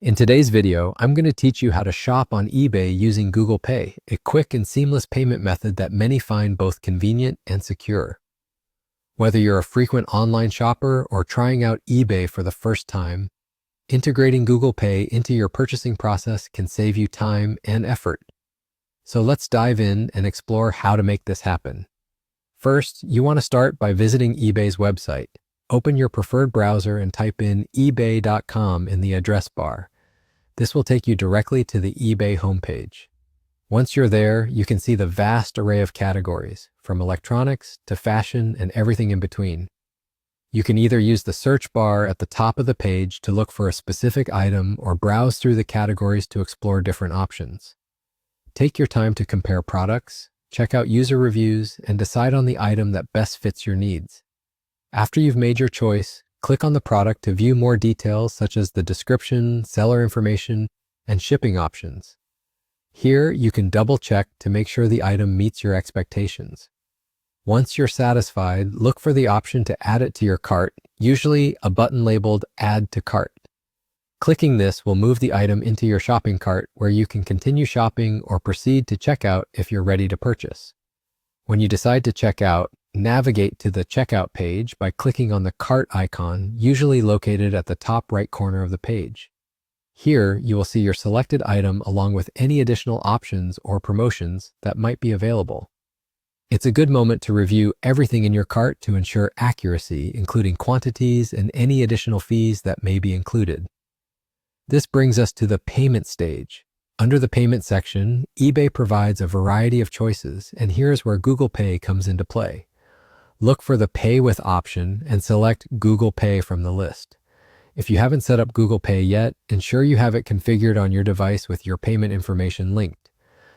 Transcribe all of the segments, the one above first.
In today's video, I'm going to teach you how to shop on eBay using Google Pay, a quick and seamless payment method that many find both convenient and secure. Whether you're a frequent online shopper or trying out eBay for the first time, integrating Google Pay into your purchasing process can save you time and effort. So let's dive in and explore how to make this happen. First, you want to start by visiting eBay's website. Open your preferred browser and type in ebay.com in the address bar. This will take you directly to the eBay homepage. Once you're there, you can see the vast array of categories, from electronics to fashion and everything in between. You can either use the search bar at the top of the page to look for a specific item or browse through the categories to explore different options. Take your time to compare products, check out user reviews, and decide on the item that best fits your needs. After you've made your choice, click on the product to view more details such as the description, seller information, and shipping options. Here, you can double-check to make sure the item meets your expectations. Once you're satisfied, look for the option to add it to your cart, usually a button labeled Add to Cart. Clicking this will move the item into your shopping cart where you can continue shopping or proceed to checkout if you're ready to purchase. When you decide to check out, navigate to the checkout page by clicking on the cart icon, usually located at the top right corner of the page. Here, you will see your selected item along with any additional options or promotions that might be available. It's a good moment to review everything in your cart to ensure accuracy, including quantities and any additional fees that may be included. This brings us to the payment stage. Under the payment section, eBay provides a variety of choices, and here's where Google Pay comes into play. Look for the Pay With option and select Google Pay from the list. If you haven't set up Google Pay yet, ensure you have it configured on your device with your payment information linked.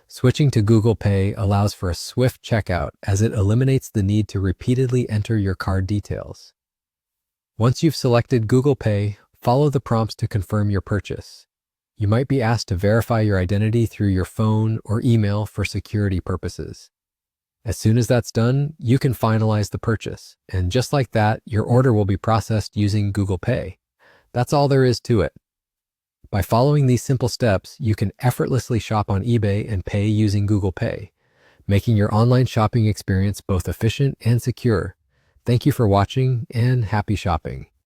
Switching to Google Pay allows for a swift checkout as it eliminates the need to repeatedly enter your card details. Once you've selected Google Pay, follow the prompts to confirm your purchase. You might be asked to verify your identity through your phone or email for security purposes. As soon as that's done, you can finalize the purchase, and just like that, your order will be processed using Google Pay. That's all there is to it. By following these simple steps, you can effortlessly shop on eBay and pay using Google Pay, making your online shopping experience both efficient and secure. Thank you for watching, and happy shopping.